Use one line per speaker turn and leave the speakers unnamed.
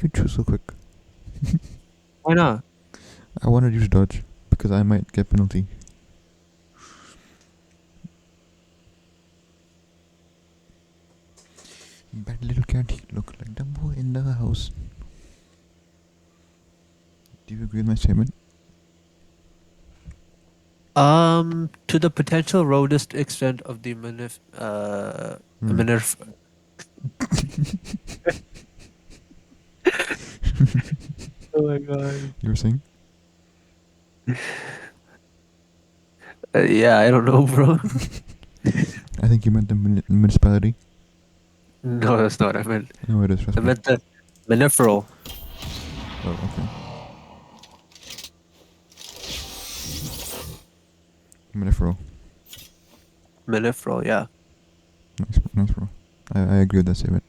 you choose so quick?
Why not?
I wanted you to dodge because I might get penalty. Bad little cat, he look like Dumbo in the house. Do you agree with my statement?
To the potential roadest extent of the manif Oh my god.
You were saying?
Yeah, I don't know, bro.
I think you meant the municipality.
No, that's not what I meant.
No, it is,
I
trust me.
meant the maniferal.
Oh, okay. Metaphor.
Maniferal, yeah.
Nice, nice, bro. I agree with that statement.